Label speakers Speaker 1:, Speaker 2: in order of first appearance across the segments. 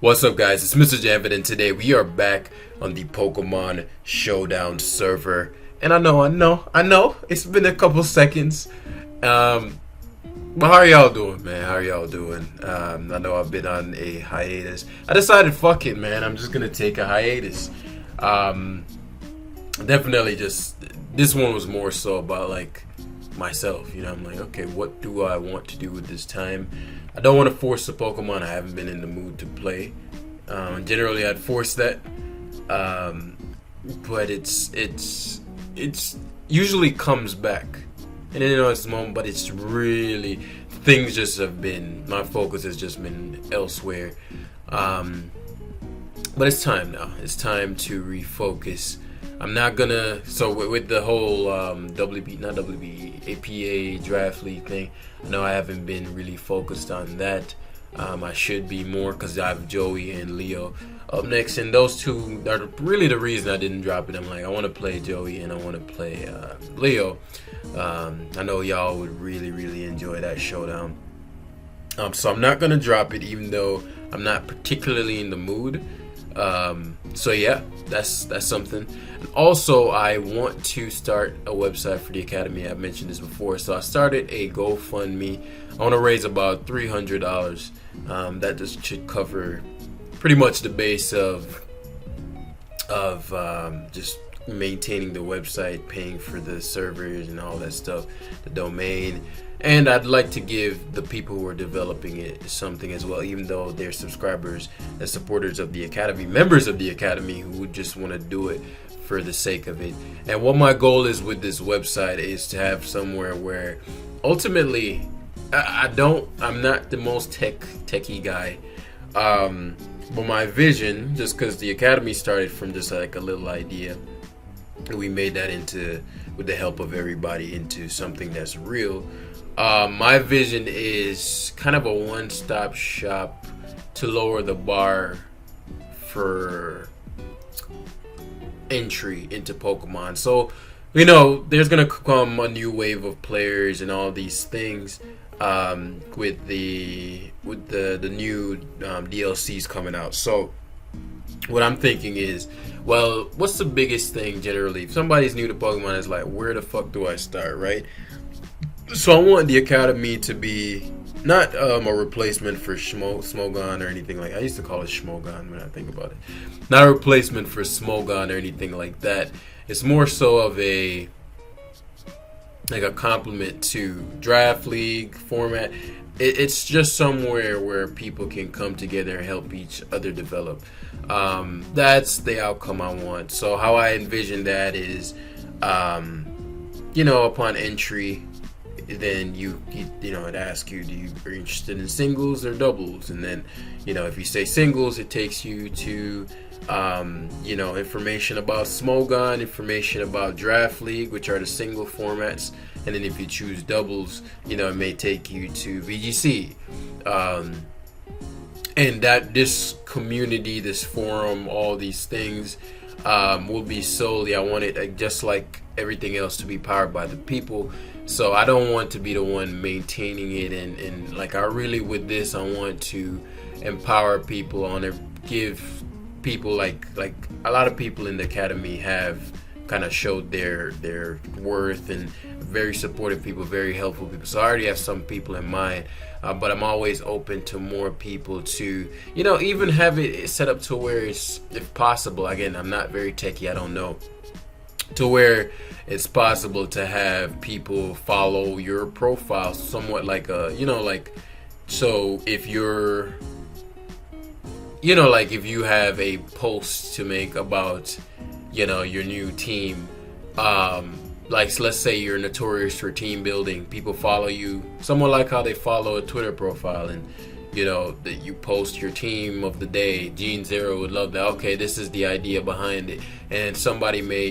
Speaker 1: What's up, guys? It's Mrjamvad, and today we are back on the Pokemon Showdown server. And I know, it's been a couple seconds. But how are y'all doing, man? How are y'all doing? I know I've been on a hiatus. I decided, fuck it, man. I'm just gonna take a hiatus. Definitely, just this one was more so about like myself. I'm like, okay, what do I want to do with this time? I don't want to force the Pokemon I haven't been in the mood to play. Generally, I'd force that, but it's usually comes back, and it's a moment. But it's really things just have been, my focus has just been elsewhere. But it's time now. It's time to refocus. I'm not gonna. So with the whole APA draft league thing, I know I haven't been really focused on that. I should be more because I have Joey and Leo up next, and those two are really the reason I didn't drop it. I'm like, I want to play Joey and I want to play Leo. I know y'all would really enjoy that showdown. So I'm not gonna drop it, even though I'm not particularly in the mood. So yeah, that's something. And also, I want to start a website for the academy. I've mentioned this before, so I started a GoFundMe. I want to raise about $300. That just should cover pretty much the base of just maintaining the website, paying for the servers and all that stuff, the domain. And I'd like to give the people who are developing it something as well, even though they're subscribers and supporters of the academy, members of the academy who just want to do it for the sake of it. And what my goal is with this website is to have somewhere where ultimately I'm not the most techie guy, but my vision, just because the academy started from just like a little idea, and we made that into, with the help of everybody, into something that's real. My vision is kind of a one-stop shop to lower the bar for entry into Pokemon. So, there's gonna come a new wave of players and all these things with the new DLCs coming out. So, what I'm thinking is, well, what's the biggest thing generally? If somebody's new to Pokemon, it's like, where the fuck do I start, right? So I want the academy to be not a replacement for Smogon or anything like. I used to call it Schmogon when I think about it. Not a replacement for Smogon or anything like that. It's more so of a complement to draft league format. It's just somewhere where people can come together and help each other develop. That's the outcome I want. So how I envision that is, upon entry, then it asks you, are you interested in singles or doubles? And then, if you say singles, it takes you to, information about Smogon, information about Draft League, which are the single formats. And then if you choose doubles, it may take you to VGC. And that this community, this forum, all these things will be solely, I want it just like everything else to be powered by the people. So I don't want to be the one maintaining it, and like I really, with this, I want to empower people. I want to give people like a lot of people in the academy have kind of showed their worth, and very supportive people, very helpful people. So I already have some people in mind, but I'm always open to more people to, even have it set up to where it's, if possible, again, I'm not very techie, I don't know, to where it's possible to have people follow your profile somewhat like a, so if you're, if you have a post to make about, your new team, like let's say you're notorious for team building, people follow you somewhat like how they follow a Twitter profile, and that you post your team of the day. Gene Zero would love that. Okay, this is the idea behind it, and somebody may,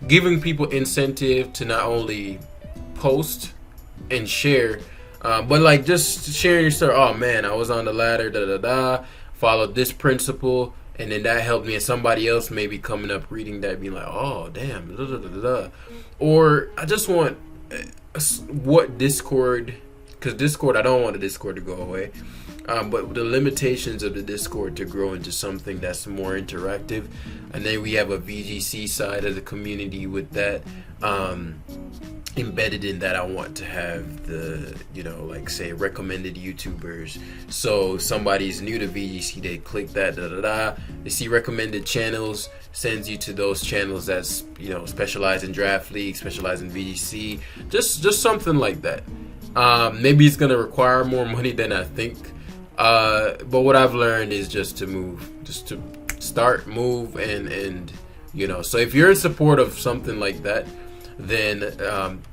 Speaker 1: giving people incentive to not only post and share, but like just share your story. Oh man, I was on the ladder, followed this principle, and then that helped me, and somebody else may be coming up reading that, being like, oh damn, or I just want what Discord, because Discord, I don't want the Discord to go away. but the limitations of the Discord to grow into something that's more interactive. And then we have a VGC side of the community with that. Embedded in that, I want to have the, like say recommended YouTubers. So somebody's new to VGC, they click that, they see recommended channels, sends you to those channels that's specialize in draft league, specialize in VGC, just something like that. Maybe it's gonna require more money than I think, but what I've learned is just to start, move, and so if you're in support of something like that, then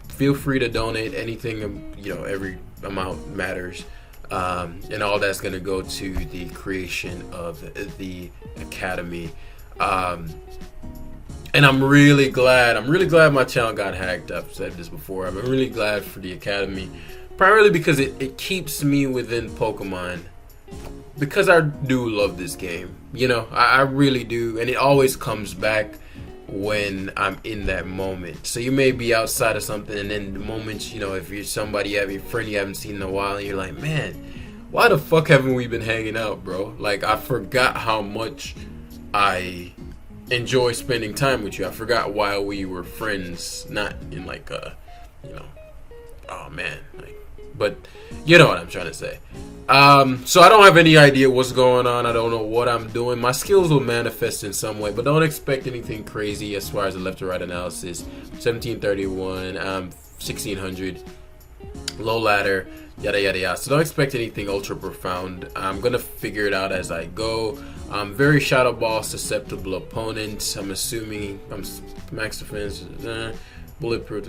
Speaker 1: feel free to donate anything. Every amount matters, and all that's going to go to the creation of the academy. And I'm really glad my channel got hacked. I've said this before. I'm really glad for the academy, primarily because it keeps me within Pokemon, because I do love this game. I really do, and it always comes back when I'm in that moment. So you may be outside of something, and then the moment, if you're somebody, you have your friend you haven't seen in a while, and you're like, man, why the fuck haven't we been hanging out, bro? Like, I forgot how much I enjoy spending time with you. I forgot why we were friends, not in like oh man, like, but you know what I'm trying to say. So I don't have any idea what's going on. I don't know what I'm doing. My skills will manifest in some way, but don't expect anything crazy as far as the left to right analysis. 1731, 1600, low ladder, yada yada yada. So don't expect anything ultra profound. I'm gonna figure it out as I go. Very shadow ball susceptible opponents. I'm assuming I'm max defense. Bulletproof.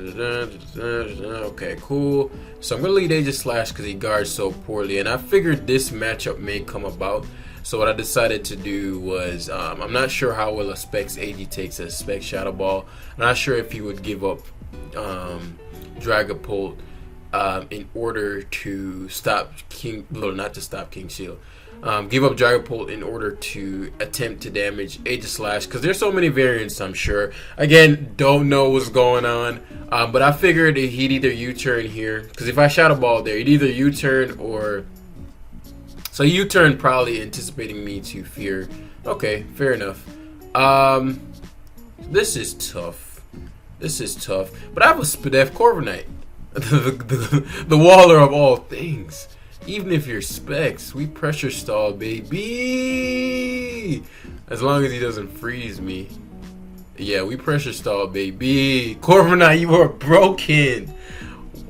Speaker 1: Okay, cool. So I'm gonna lead Aegis Slash because he guards so poorly, and I figured this matchup may come about. So what I decided to do was, I'm not sure how well a Specs AG takes a Specs Shadow Ball. I'm not sure if he would give up Dragapult in order to stop not to stop King Shield. Give up Dragapult in order to attempt to damage Aegis Slash, because there's so many variants. I'm sure, again, don't know what's going on, but I figured he'd either U-turn here, because if I Shadow Ball there, he'd either U-turn or, so U-turn, probably anticipating me to fear. Okay, fair enough. This is tough, but I have a Spadef Corviknight, the Waller of all things. Even if you're Specs, we pressure stall, baby. As long as he doesn't freeze me. Yeah, we pressure stall, baby. Corviknight, you are broken.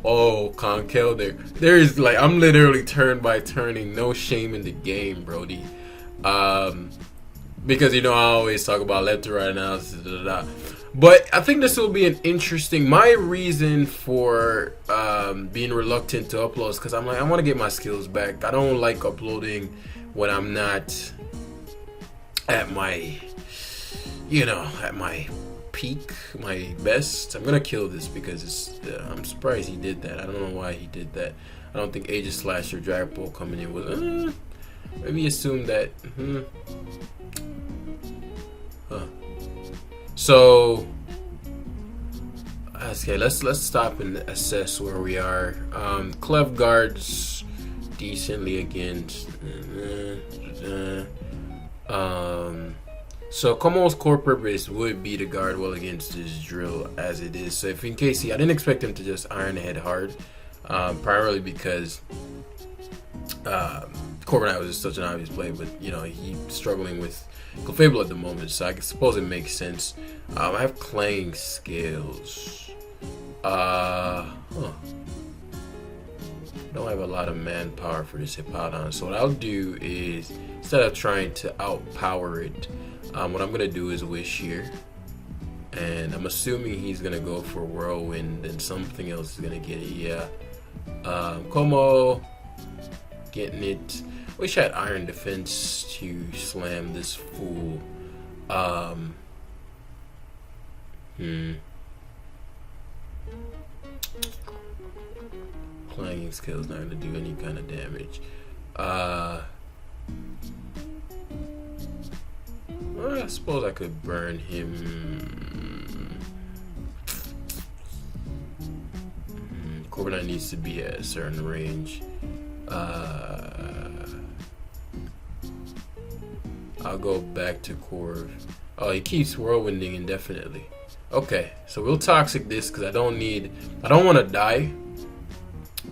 Speaker 1: Oh, Conkel there. There is, like, I'm literally turn by turning. No shame in the game, Brody. Because, I always talk about left to right analysis, But I think this will be an interesting. My reason for being reluctant to upload is because I'm like, I want to get my skills back. I don't like uploading when I'm not at my, at my peak, my best. I'm gonna kill this because it's. I'm surprised he did that. I don't know why he did that. I don't think Aegis Slash or Dragapult coming in was. Maybe assume that. So, okay, let's stop and assess where we are. Clef guards decently against. So Komo's core purpose would be to guard well against this drill as it is. So if in case I didn't expect him to just iron head hard, primarily because Corviknight was just such an obvious play, but he's struggling with Clefable at the moment, so I suppose it makes sense. I have Clang Scales. Don't have a lot of manpower for this Hippowdon, so what I'll do is, instead of trying to outpower it, what I'm gonna do is wish here, and I'm assuming he's gonna go for Whirlwind, and something else is gonna get it. Yeah, Como getting it. Wish I had Iron Defense to slam this fool. Clanging skill's not gonna do any kind of damage. Well, I suppose I could burn him. Corviknight needs to be at a certain range. I'll go back to Corv. Oh, he keeps whirlwinding indefinitely. Okay, so we'll toxic this because I don't want to die.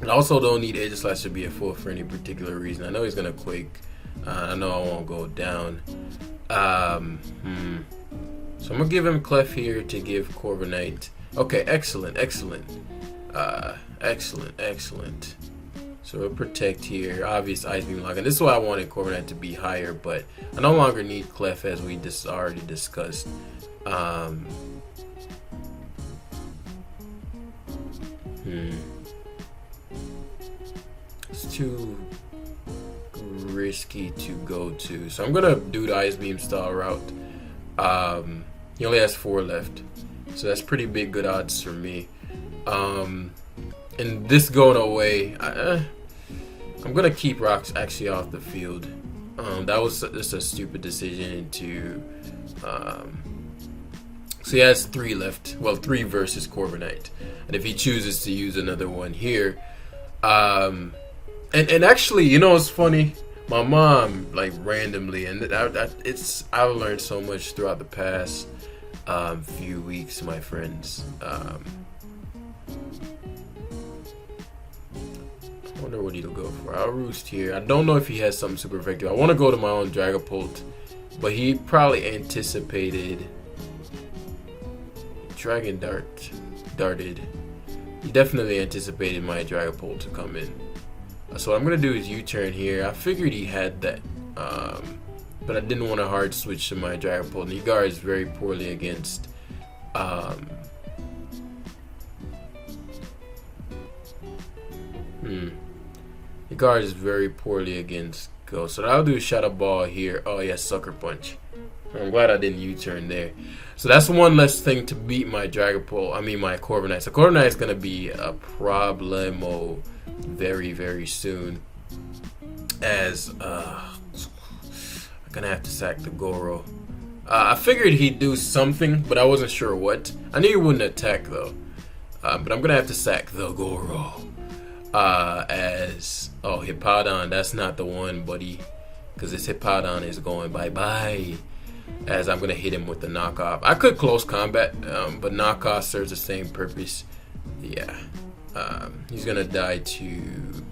Speaker 1: And I also don't need Aegislash to be at full for any particular reason. I know he's gonna quake. I know I won't go down. So I'm gonna give him Clef here to give Corviknight. Okay, excellent. Excellent. So we'll protect here. Obvious Ice Beam Lock. And this is why I wanted Corviknight to be higher, but I no longer need Clef as we already discussed. It's too risky to go to. So I'm gonna do the Ice Beam style route. He only has 4 left. So that's pretty big good odds for me. And this going away, I'm gonna keep Rocks actually off the field. That was just a stupid decision to. So he has 3 left. Well, 3 versus Corviknight, and if he chooses to use another one here, and actually, you know, it's funny. My mom, like, randomly, and I've learned so much throughout the past few weeks, my friends. I wonder what he'll go for. I'll roost here. I don't know if he has something super effective. I want to go to my own Dragapult, but he probably anticipated Dragon darted. He definitely anticipated my Dragapult to come in. So what I'm gonna do is U-turn here. I figured he had that, but I didn't want to hard switch to my Dragapult. And he guards very poorly against. He guards very poorly against Ghost. So what I'll do is Shadow Ball here. Oh yeah, Sucker Punch. I'm glad I didn't U-turn there. So that's one less thing to beat my Dragapult. I mean my Corviknight. So Corviknight is gonna be a problemo very, very soon. As I'm gonna have to sack the Goro. I figured he'd do something, but I wasn't sure what. I knew he wouldn't attack though. But I'm gonna have to sack the Goro. Hippowdon, that's not the one, buddy, because this Hippowdon is going bye-bye, as I'm gonna hit him with the knockoff. I could close combat, but knockoff serves the same purpose. Yeah, he's gonna die to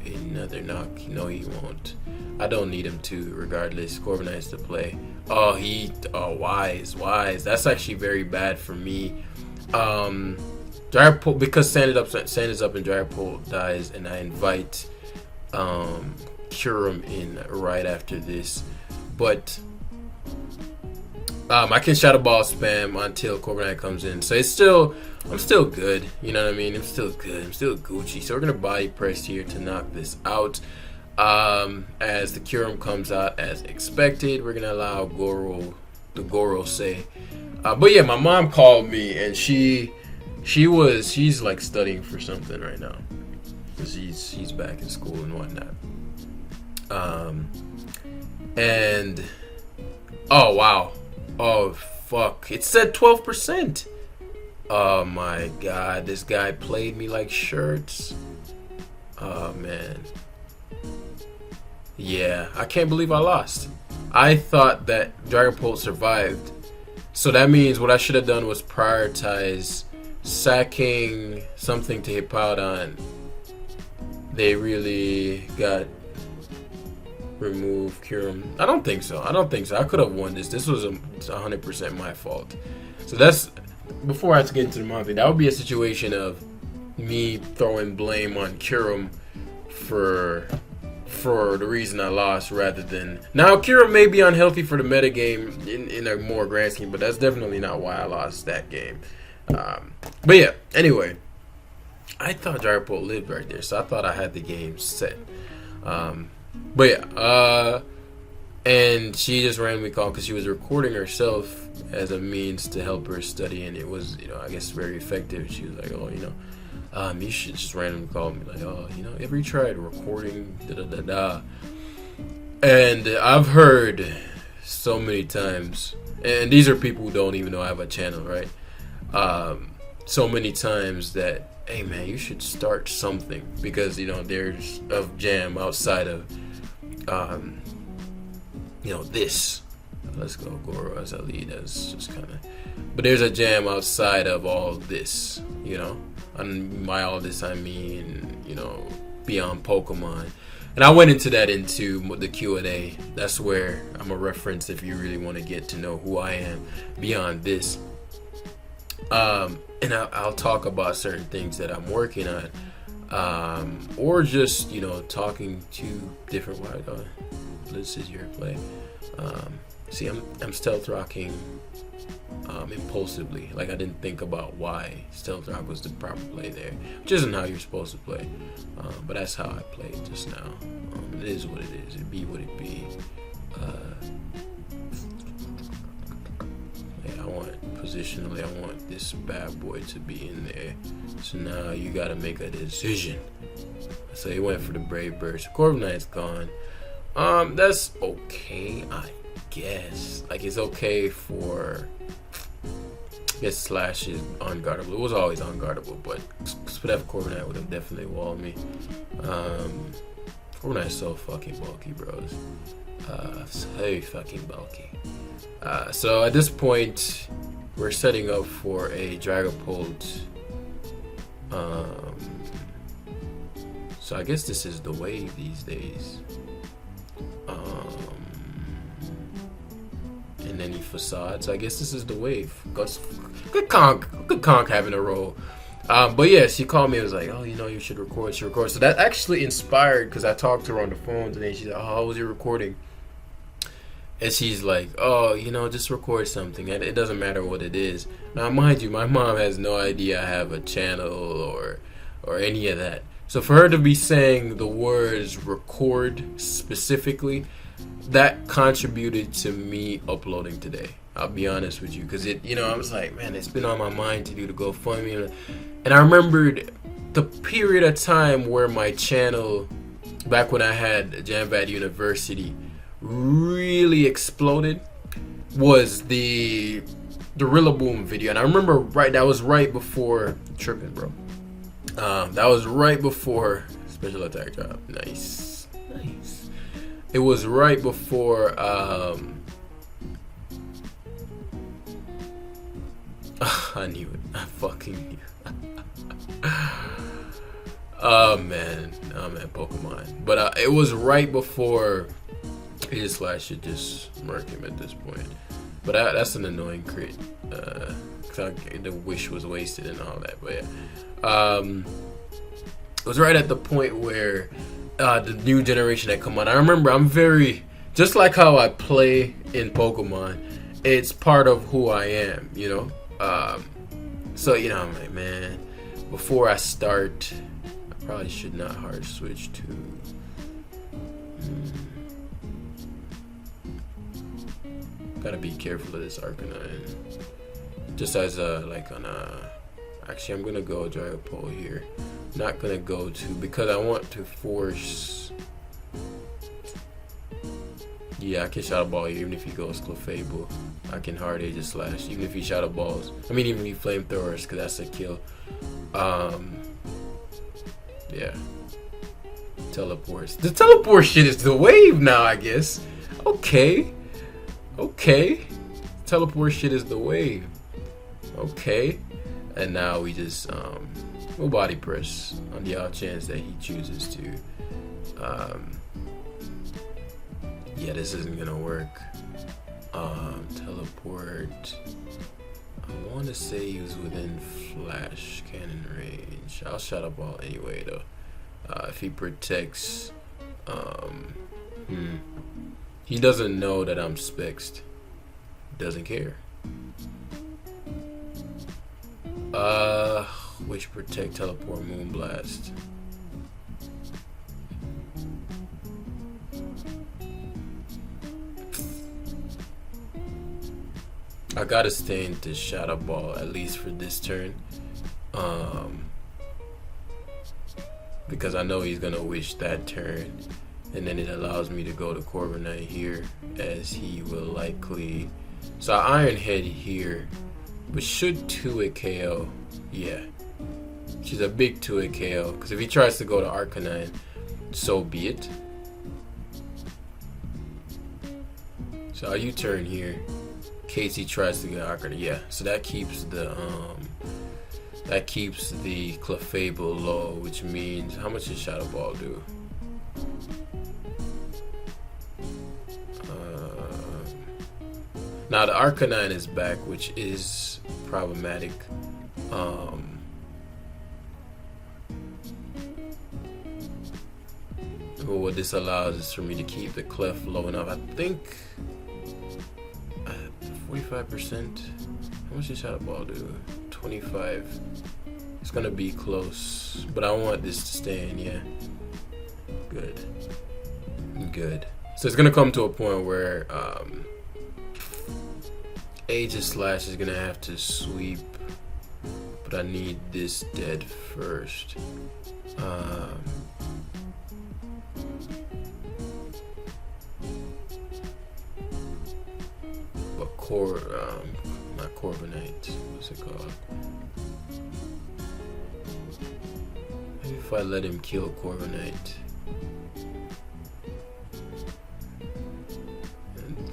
Speaker 1: another knock. No, he won't. I don't need him to, regardless. Corviknight's to play. Wise. That's actually very bad for me. Dragapult, because Sand is up and Dragapult dies, and I invite Kyurem in right after this. But I can Shadow Ball spam until Corviknight comes in. So I'm still good. You know what I mean? I'm still good. I'm still Gucci. So we're gonna body press here to knock this out. As the Kyurem comes out as expected, we're gonna allow the Goro say. But yeah, my mom called me and she's like studying for something right now, because he's back in school and whatnot. And oh wow, oh fuck, it said 12%. Oh my god, this guy played me like shirts. Oh man, yeah, I can't believe I lost. I thought that Dragapult survived, so that means what I should have done was prioritize sacking something to Hippowdon. They really got removed Kyurem. I don't think so. I could have won this. This was 100% my fault. So that's, before I have to get into the Monty, that would be a situation of me throwing blame on Kyurem for the reason I lost, rather than, now Kyurem may be unhealthy for the metagame in a more grand scheme, but that's definitely not why I lost that game. But yeah, anyway, I thought Dragapult lived right there, so I thought I had the game set. But yeah, and she just randomly called because she was recording herself as a means to help her study, and it was, I guess very effective. She was like, oh, you should just randomly call me, like, oh, ever you tried recording And I've heard so many times, and these are people who don't even know I have a channel, right? So many times that, hey man, you should start something, because there's a jam outside of this, Let's go Goro as a lead. That's just kind of. But there's a jam outside of all this, you know. And by all this I mean, you know, beyond Pokemon. And I went into that into the Q&A. That's where I'm a reference if you really want to get to know who I am beyond this. And I'll talk about certain things that I'm working on, or just, you know, talking to different. This is your play. See, I'm stealth rocking impulsively. Like, I didn't think about why stealth rock was the proper play there, which isn't how you're supposed to play. But that's how I played just now. It is what it is. It be what it be. Yeah, I want positionally. I want this bad boy to be in there. So now you gotta make a decision. So he went for the Brave Bird. So Corviknight's gone. That's okay, I guess. Like, it's okay for. I guess Slash is unguardable. It was always unguardable, but Spadef Corviknight would have definitely walled me. Corviknight's so fucking bulky, bros. So fucking bulky. So at this point, we're setting up for a Dragapult. So I guess this is the wave these days. And then he Facade. So I guess this is the wave. Good conk having a role. But yeah, she called me and was like, oh, you know, you should record. She records. So that actually inspired, because I talked to her on the phone today. She's like, oh, how was your recording? And she's like, oh, you know, just record something. And it doesn't matter what it is. Now, mind you, my mom has no idea I have a channel or any of that. So for her to be saying the words record specifically, that contributed to me uploading today. I'll be honest with you, because it, you know, I was like, man, it's been on my mind to do the GoFundMe, and I remembered the period of time where my channel, back when I had Mrjamvad University, really exploded, was the Rillaboom video, and I remember that was right before tripping, bro. That was right before special attack drop. Nice. It was right before. I knew it. I fucking knew. Oh man, Pokemon. But it was right before his Slash should just murk him at this point. But that's an annoying crit. The wish was wasted and all that. But yeah, it was right at the point where the new generation had come on. I remember I'm very, just like how I play in Pokemon, it's part of who I am, you know. So, you know, I'm like, man, before I start, I probably should not hard switch to. Gotta be careful of this Arcanine. Just as actually, I'm gonna go Dragapult here. Not gonna go to, because I want to force. Yeah, I can Shadow Ball you, even if he goes Clefable. I can Hard Edge Slash, even if he Shadow Balls. I mean, even if he Flamethrowers, because that's a kill. Yeah. Teleports. The teleport shit is the wave now, I guess. Okay. Teleport shit is the wave. Okay. And now we just, we'll body press on the off chance that he chooses to. Yeah, this isn't gonna work. Teleport. I want to say he was within Flash Cannon range. I'll Shadow Ball anyway, though. If he protects, he doesn't know that I'm spexed. Doesn't care. Which protect, teleport, Moonblast. I gotta stay into Shadow Ball at least for this turn, because I know he's gonna wish that turn, and then it allows me to go to Corviknight here, as he will likely. So I Iron Head here, but should 2-hit KO. Yeah, she's a big 2-hit KO, because if he tries to go to Arcanine, so be it. So I'll U-turn here. Casey tries to get Arcanine. Yeah, so that keeps the Clefable low, which means how much does Shadow Ball do? Now the Arcanine is back, which is problematic. But what this allows is for me to keep the Clef low enough. I think 45%. How much does Shadow Ball do? 25. It's gonna be close, but I want this to stay in. Yeah, good. So it's gonna come to a point where Aegis Slash is gonna have to sweep, but I need this dead first. But not Corviknight. What's it called? Maybe if I let him kill Corviknight.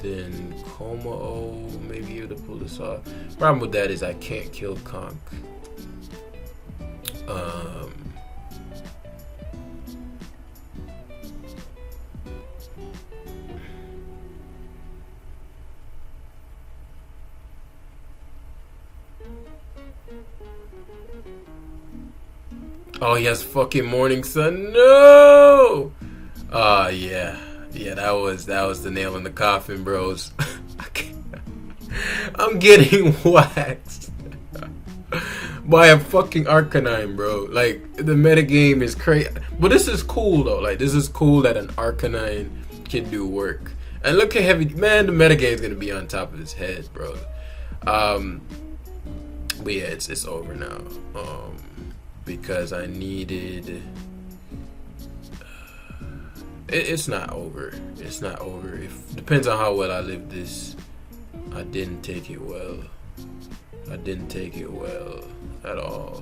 Speaker 1: Then Como may be able to pull this off. Problem with that is I can't kill Conk. Oh, he has fucking Morning Sun. No. Yeah. Yeah, that was the nail in the coffin, bros. I'm getting waxed by a fucking Arcanine, bro. Like, the metagame is crazy. But this is cool, though. Like, this is cool that an Arcanine can do work. And look at Heavy... Man, the metagame is going to be on top of his head, bro. But yeah, it's over now. Because I needed... It's not over. It's not over. Depends on how well I live this. I didn't take it well. I didn't take it well at all.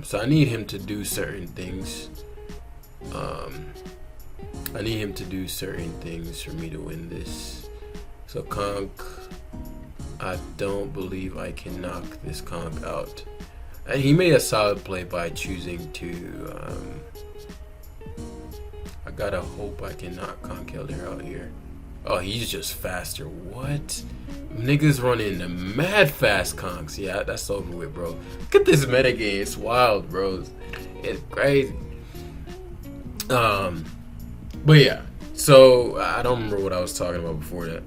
Speaker 1: So I need him to do certain things. I need him to do certain things for me to win this. So Conk, I don't believe I can knock this Conk out. And he made a solid play by choosing to... I gotta hope I can knock Conkeldurr out here. Oh, he's just faster. What? Niggas running the mad fast Conks. Yeah, that's over with, bro. Look at this metagame. It's wild, bro. It's crazy. But yeah. So, I don't remember what I was talking about before that.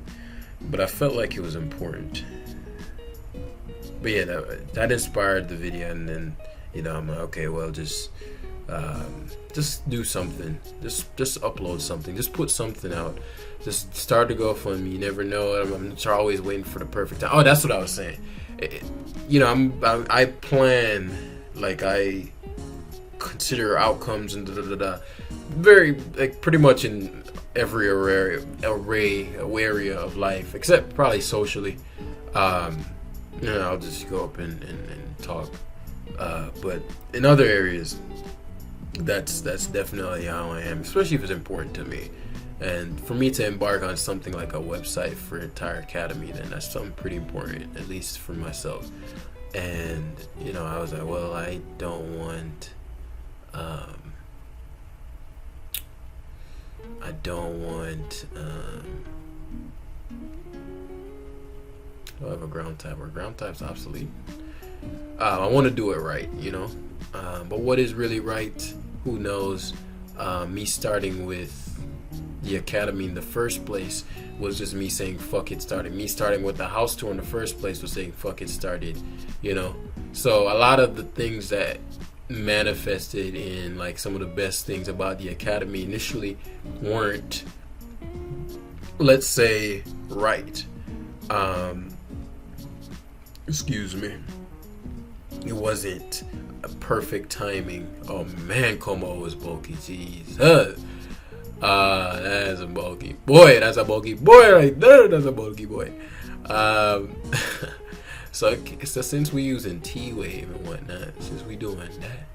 Speaker 1: But I felt like it was important. But yeah, that inspired the video. And then, you know, I'm like, okay, well, just do something. Just upload something. Just put something out. Just start to GoFundMe. You never know. I'm always waiting for the perfect time. Oh, that's what I was saying. You know, I plan, like, I consider outcomes and very, like, pretty much in every area of life, except probably socially. You know, I'll just go up and talk. But in other areas, that's definitely how I am, especially if it's important to me. And for me to embark on something like a website for entire academy, then that's something pretty important, at least for myself. And you know, I was like, well, I don't want do I have a ground type, or ground type's obsolete? I want to do it right, you know. But what is really right, who knows? Me starting with the academy in the first place was just me saying fuck it, started. Me starting with the house tour in the first place was saying fuck it, started, you know. So a lot of the things that manifested in like some of the best things about the academy initially weren't, let's say, right. Excuse me. It wasn't a perfect timing. Oh man, Como was bulky. Jesus. That's a bulky boy. That's a bulky boy right there. That's a bulky boy. So since we using T-Wave and whatnot, since we doing that,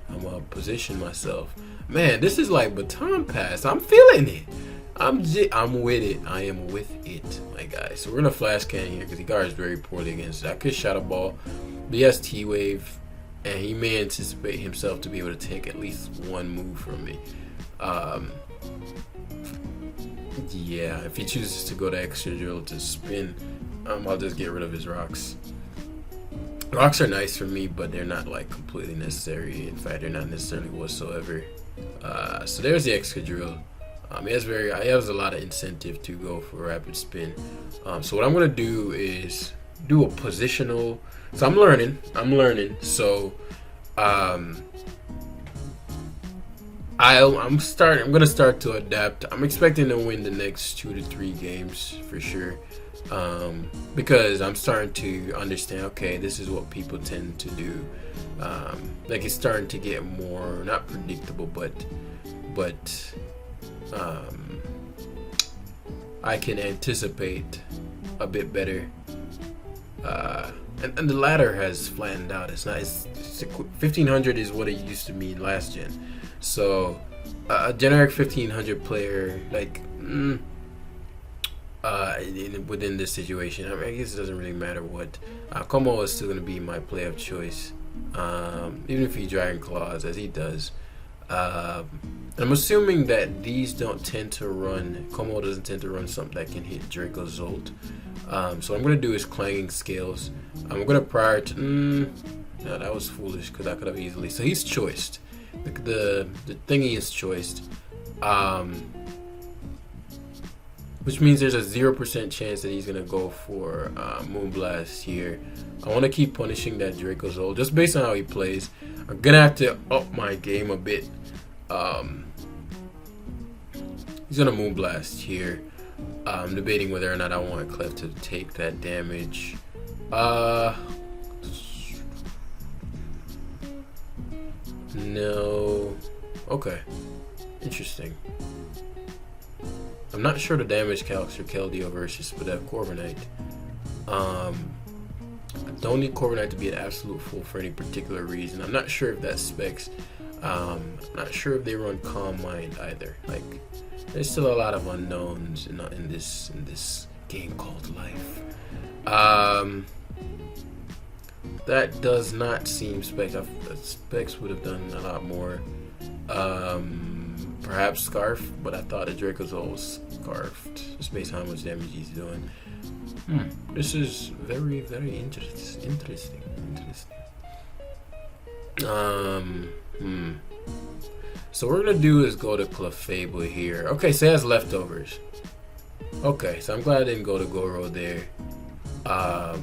Speaker 1: I'm gonna position myself. Man, this is like baton pass. I'm feeling it. I'm with it. I am with it, my guy. So we're gonna flash can here because he guards very poorly against it. I could shot a ball, but he has T-wave, and he may anticipate himself to be able to take at least one move from me. Yeah, if he chooses to go to extra drill to spin, I'll just get rid of his rocks. Rocks are nice for me, but they're not like completely necessary. In fact, they're not necessarily whatsoever. So there's the extra drill. He has a lot of incentive to go for rapid spin. So what I'm gonna do is do a positional. So I'm learning. So I'm gonna start to adapt. I'm expecting to win the next 2 to 3 games for sure. Because I'm starting to understand, okay, this is what people tend to do. Like it's starting to get more, not predictable, but I can anticipate a bit better. And the ladder has flattened out. It's 1500 is what it used to mean last gen. So a generic 1500 player, like within this situation, I mean, I guess it doesn't really matter what. Como is still going to be my play of choice, even if he Dragon Claws as he does. I'm assuming that these don't tend to run. Como doesn't tend to run something that can hit Draco Zolt. So what I'm going to do is Clanging Scales. I'm going to prior to. No, that was foolish because I could have easily. So he's choiced. The thingy is choiced. Which means there's a 0% chance that he's going to go for Moonblast here. I want to keep punishing that Draco Zolt just based on how he plays. I'm going to have to up my game a bit. He's going to Moonblast here. I'm debating whether or not I want Clef to take that damage. No. Okay. Interesting. I'm not sure the damage calcs for Keldeo versus Corviknight. I don't need Corviknight to be an absolute fool for any particular reason. I'm not sure if that's specs. I'm not sure if they run Calm Mind either. Like, there's still a lot of unknowns in this game called life. That does not seem specs. Specs would have done a lot more. Perhaps Scarf, but I thought a Dracozolt was Scarfed, just based on how much damage he's doing. This is very, very interesting. So what we're gonna do is go to Clefable here. Okay, so he has leftovers. Okay, so I'm glad I didn't go to Goro there. So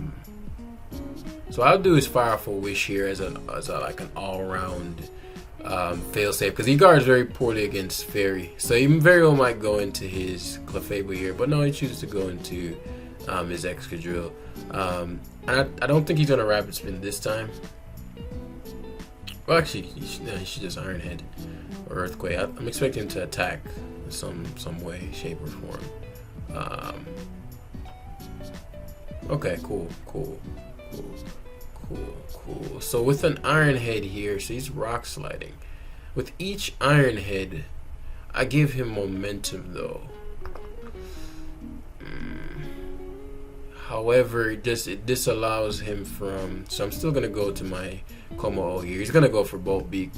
Speaker 1: what I'll do is fire off a Wish here as like an all-round fail-safe, because he guards very poorly against Fairy. So he very well might go into his Clefable here, but no, he chooses to go into his Excadrill. And I don't think he's gonna Rapid Spin this time. Well, actually, he should just Iron Head or Earthquake. I'm expecting him to attack in some way, shape, or form. Okay, cool. So with an Iron Head here, so he's Rock Sliding. With each Iron Head, I give him momentum though. However, it disallows him from. So I'm still gonna go to my Como here. He's gonna go for Bolt Beak,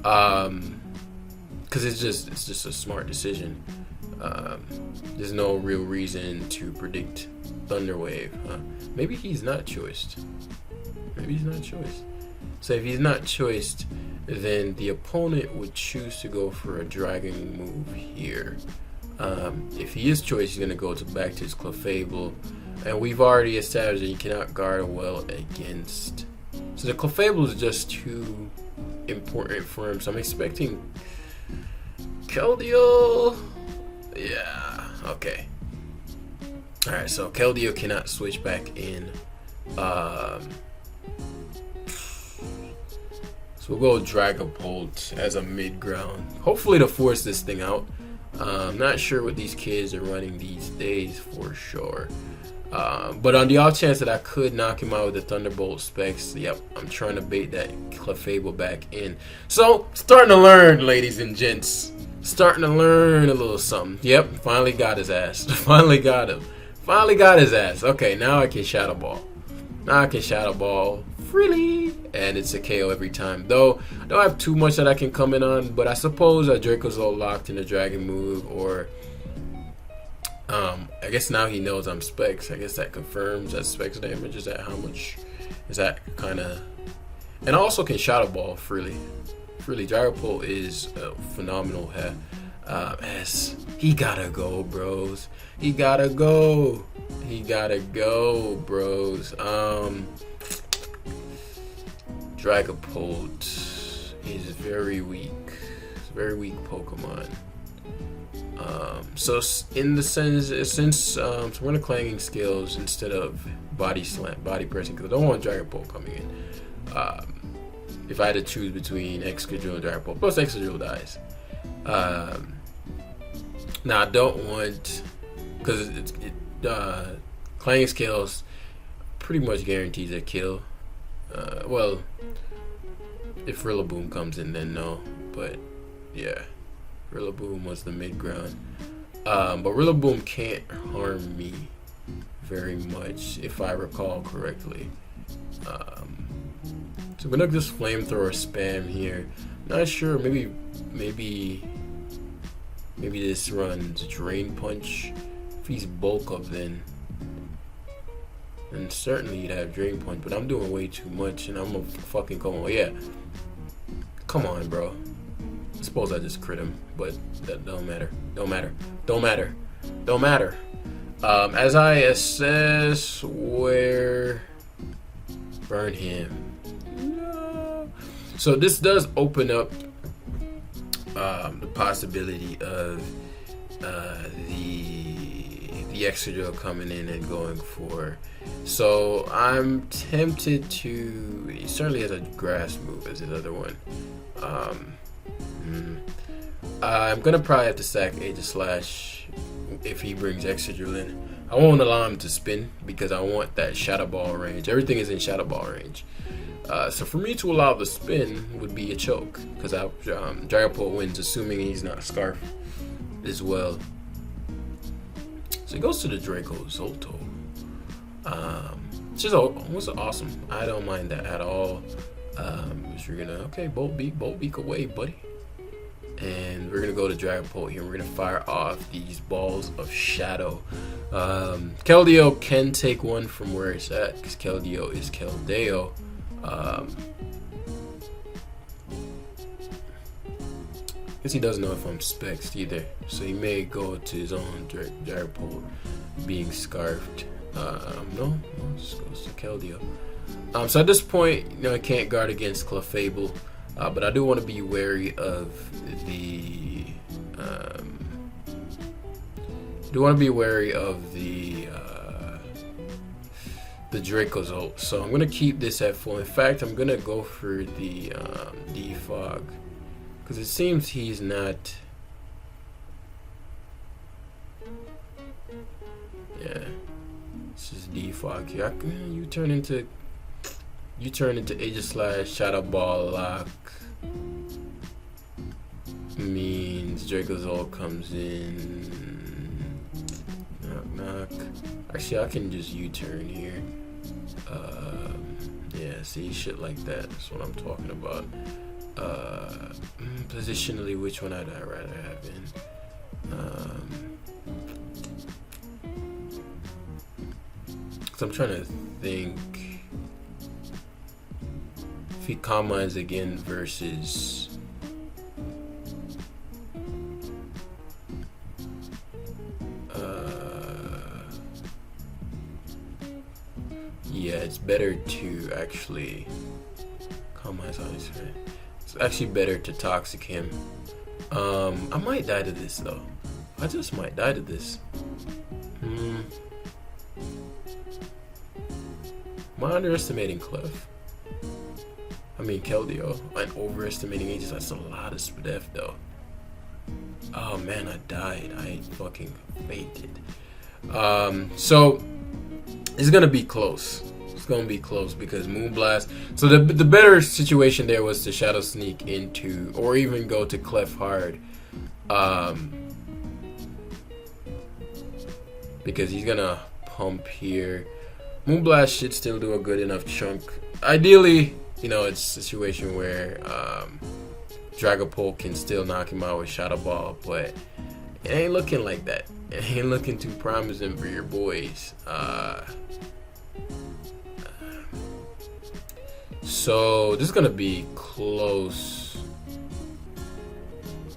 Speaker 1: because it's just a smart decision. There's no real reason to predict Thunder Wave. Maybe he's not choiced. So if he's not choiced, then the opponent would choose to go for a Dragon move here. If he is choiced, he's gonna go back to his Clefable. And we've already established that you cannot guard well against. So the Clefable is just too important for him. So I'm expecting Keldeo. Yeah, okay. Alright, so Keldeo cannot switch back in. So we'll go Dragapult as a mid ground. Hopefully to force this thing out. Not sure what these kids are running these days for sure. But on the off chance that I could knock him out with the Thunderbolt specs, yep, I'm trying to bait that Clefable back in. So, starting to learn, ladies and gents. Starting to learn a little something. Yep, finally got his ass. Finally got him. Finally got his ass. Okay, now I can Shadow Ball. Now I can Shadow Ball freely. And it's a KO every time. Though, I don't have too much that I can come in on. But I suppose Draco's all locked in the Dragon move. Or, I guess now he knows I'm Specs. I guess that confirms that Specs damage. Is that how much? Is that kind of... And I also can Shadow Ball freely. Really, Dragapult is a phenomenal as he gotta go, bros. He gotta go. He gotta go, bros. Dragapult is very weak. It's a very weak Pokemon. So in the sense, so we're gonna clanging skills instead of body slam, body pressing, because I don't want Dragapult coming in. If I had to choose between Excadrill and Dragapult, plus Excadrill dies. Now I don't want, because clanging skills pretty much guarantees a kill. Well, if Rillaboom comes in, then no. But yeah, Rillaboom was the mid ground. But Rillaboom can't harm me very much, if I recall correctly. So I'm gonna just flamethrower spam here. Not sure, maybe this runs Drain Punch. If he's bulk up, then certainly you'd have Drain Punch, but I'm doing way too much and I'm gonna fucking come on. Yeah. Come on, bro. I suppose I just crit him, but that don't matter. Don't matter. Don't matter. Don't matter. As I assess where burn him. So this does open up the possibility of the Excadrill coming in and going for. So I'm tempted to. He certainly has a grass move as his other one. I'm gonna probably have to sack Aegislash if he brings Excadrill in. I won't allow him to spin because I want that Shadow Ball range. Everything is in Shadow Ball range. So for me to allow the spin would be a choke because Dragapult wins, assuming he's not Scarf as well. So he goes to the Draco Zolto, which was awesome. I don't mind that at all. So you're gonna Bolt Beak away, buddy. And we're gonna go to Dragapult here. We're gonna fire off these balls of shadow. Keldeo can take one from where it's at because Keldeo is Keldeo. Guess he doesn't know if I'm Spexed either, so he may go to his own Dragapult being scarfed. No, just goes to Keldeo. So at this point, I can't guard against Clefable, but I do want to be wary of the Dracozolt. So I'm gonna keep this at full. In fact, I'm gonna go for the Defog because it seems he's not. Yeah, this is Defog here. You turn into Aegislash, Shadow Ball lock. Means Dracozolt comes in. Knock. Actually, I can just U-turn here. Yeah, see, shit like that. That's what I'm talking about. Positionally, which one I'd rather have in? So I'm trying to think if he combines again versus. Yeah, it's better to actually combine on his friend. It's actually better to toxic him. I might die to this though. I just might die to this. Am I underestimating Clef? I mean Keldeo. I'm overestimating Aegis. That's a lot of def though. Oh man, I died. I fucking fainted. So it's gonna be close. It's gonna be close because Moonblast. So the better situation there was to Shadow Sneak into, or even go to Clef Hard, because he's gonna pump here. Moonblast should still do a good enough chunk. Ideally, you know, it's a situation where Dragapult can still knock him out with Shadow Ball, but it ain't looking like that. It ain't looking too promising for your boys. So this is gonna be close.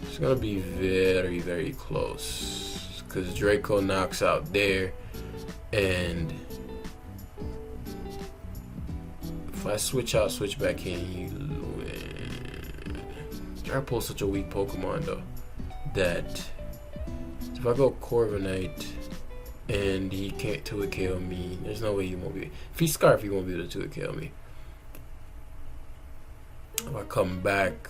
Speaker 1: It's gonna be very, very close because Draco knocks out there, and if I switch out, switch back in, you win. Dragapult's such a weak Pokemon though that if I go Corviknight and he can't 2-hit KO me, there's no way he won't be. If he's Scarf, he won't be able to 2-hit KO me. If I come back,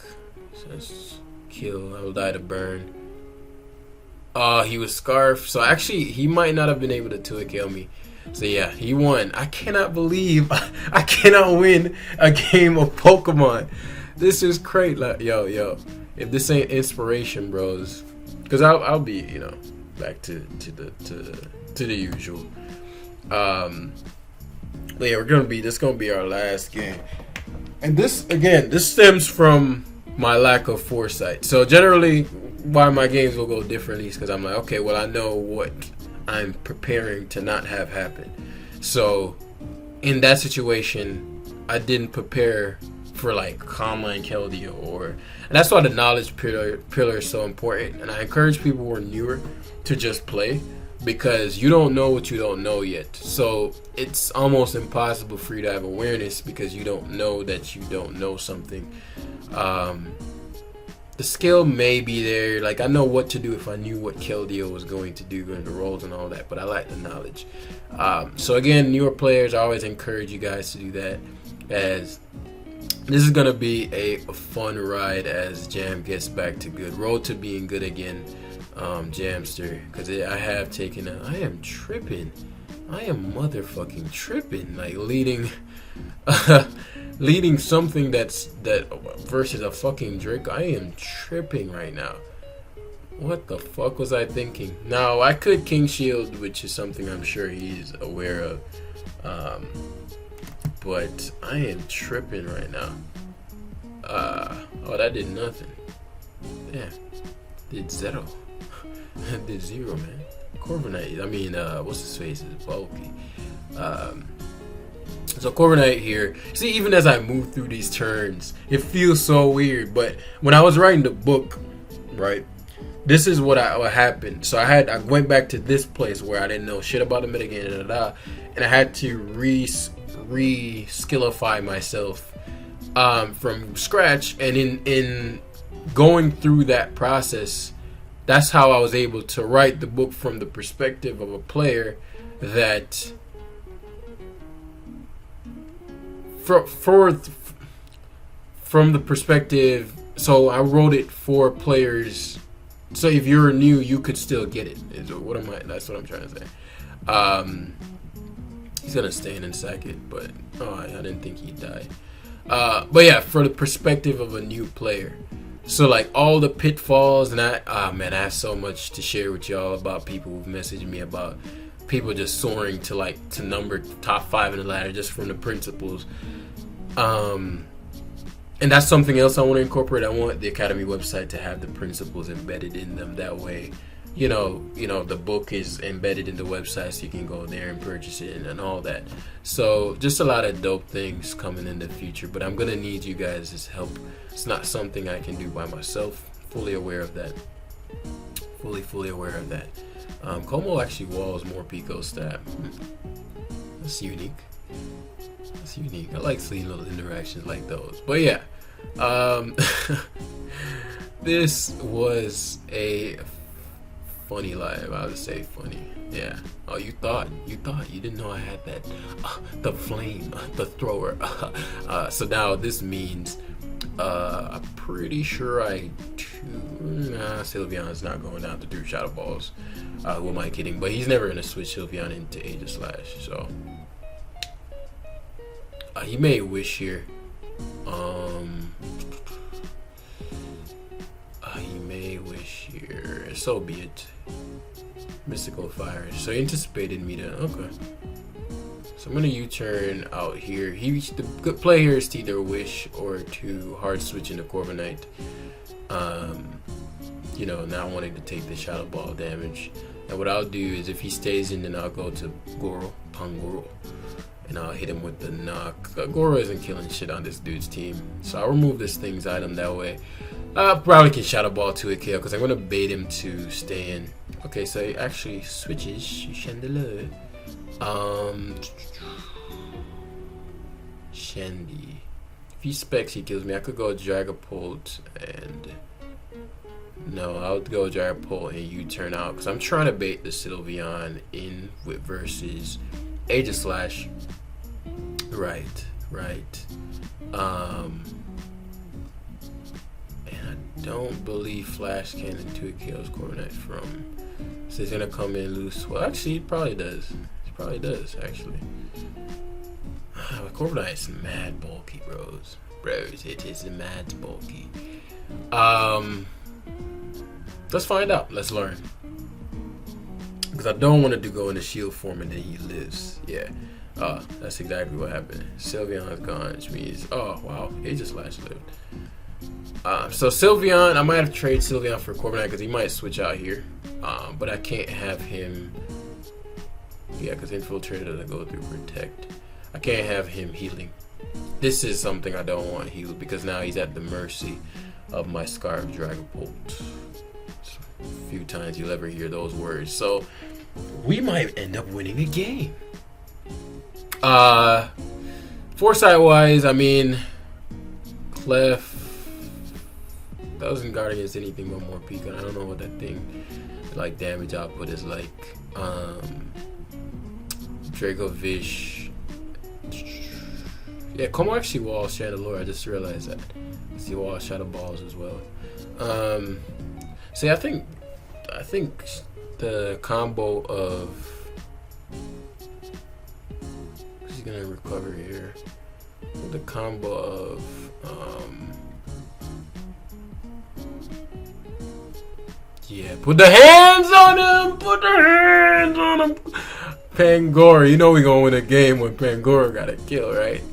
Speaker 1: says kill, I will die to burn. He was Scarf, so actually he might not have been able to 2-hit KO me. So yeah, he won. I cannot believe I cannot win a game of Pokemon. This is great. Like, yo, if this ain't inspiration, bros, because I'll be, you know, back to the usual. But yeah, this gonna be our last game. And this stems from my lack of foresight. So generally, why my games will go differently is because I'm like, okay, well, I know what I'm preparing to not have happen. So in that situation, I didn't prepare for like Calmline Keldeo, and that's why the knowledge pillar is so important. And I encourage people who are newer to just play, because you don't know what you don't know yet. So it's almost impossible for you to have awareness because you don't know that you don't know something. The skill may be there. Like, I know what to do if I knew what Keldeo was going to do and the roles and all that, but I lack the knowledge. So again, newer players, I always encourage you guys to do that, as this is going to be a fun ride as Jam gets back to good. Road to being good again, Jamster, because I have taken I am tripping. I am motherfucking tripping. Like, leading leading something that versus a fucking Drake. I am tripping right now. What the fuck was I thinking? Now, I could King Shield, which is something I'm sure he's aware of. But I am tripping right now. Oh, that did nothing. Yeah, did zero. Did zero, man. Corviknight, I mean, what's his face is bulky. So Corviknight here. See, even as I move through these turns, it feels so weird. But when I was writing the book, right, this is what happened. So I went back to this place where I didn't know shit about the metagame, and I had to re-skillify myself from scratch. And in going through that process, that's how I was able to write the book from the perspective of a player that from the perspective. So I wrote it for players. So if you're new, you could still get it. That's what I'm trying to say. He's gonna stand in second, but I didn't think he'd die. But yeah, for the perspective of a new player. So like all the pitfalls, and I have so much to share with y'all about people who've messaged me about people just soaring to number top 5 in the ladder just from the principles. And that's something else I want to incorporate. I want the Academy website to have the principles embedded in them. That way, you know, the book is embedded in the website, so you can go there and purchase it and all that. So just a lot of dope things coming in the future. But I'm gonna need you guys' help. It's not something I can do by myself. Fully aware of that. Fully aware of that. Como actually walls more Pico stat. That's unique. That's unique. I like seeing little interactions like those. But yeah, this was a funny live. I'll just say funny. Yeah. Oh, you thought you didn't know I had that. The flame, the thrower. So now this means I'm pretty sure Sylveon's not going down to 3 shadow balls. Who am I kidding? But he's never gonna switch Sylveon into Aegislash. So he may wish here. He may wish here. So be it. Mystical fire. So he anticipated me to. Okay. So I'm gonna U-turn out here. The good play here is to either wish or to hard switch into Corviknight. You know, not wanting to take the shadow ball damage. And what I'll do is if he stays in, then I'll go to PANGORO. And I'll hit him with the knock. Goro isn't killing shit on this dude's team. So I'll remove this thing's item that way. Probably can shadow ball to a kill because I'm going to bait him to stay in. Okay, so he actually switches. Chandelier. Shandy. If he specs, he kills me. I could go Dragapult and... No, I would go Dragapult and U-turn out because I'm trying to bait the Sylveon in with versus Aegislash. Right. And I don't believe Flash Cannon 2 kills Corviknight from. So he's gonna come in loose. Well, actually, he probably does. Actually. Corviknight's mad bulky, bros. It is mad bulky. Let's find out. Let's learn. Because I don't want to go into shield form and then he lives. Yeah. That's exactly what happened. Sylveon is gone, which means, oh wow, Aegislash lived. So Sylveon, I might have to trade Sylveon for Corviknight because he might switch out here. But I can't have him. Yeah, because Infiltrator doesn't go through Protect. I can't have him healing. This is something I don't want healed because now he's at the mercy of my Scarf Dragapult. A few times you'll ever hear those words. So we might end up winning a game. Foresight wise, I mean, Clef doesn't guard against anything but more Pika. I don't know what that thing like damage output is like. Dracovish. Yeah, Como actually walls Chandelure. I just realized that. He walls Shadow Balls as well. See, I think the combo of he's gonna recover here. The combo of yeah, put the hands on him. Pangoro, you know we gonna win a game when Pangoro got a kill, right?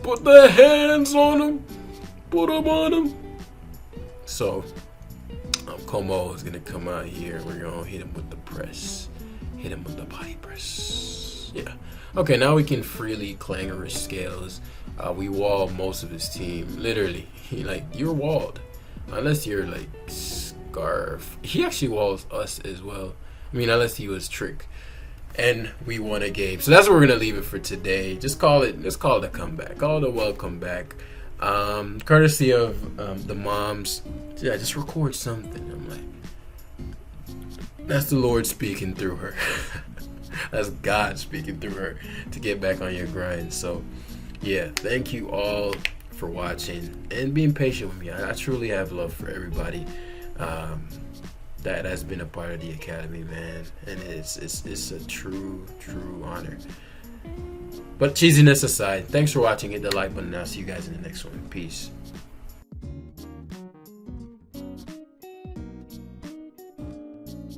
Speaker 1: Put the hands on him. Put them on him. So, Como is gonna come out here. We're gonna hit him with the press. Hit him with the body press. Yeah. Okay, now we can freely clangorous scales. We wall most of his team. Literally, you're walled, unless you're like Scarf. He actually walls us as well. I mean, unless he was Trick. And we won a game. So that's where we're gonna leave it for today. Just call it a comeback. Call it a welcome back. Courtesy of the moms. Yeah, just record something. I'm like, that's the Lord speaking through her. That's God speaking through her to get back on your grind. So yeah, thank you all for watching and being patient with me. I truly have love for everybody that has been a part of the academy, man, and it's a true honor. But cheesiness aside, thanks for watching. Hit the like button and I'll see you guys in the next one. Peace.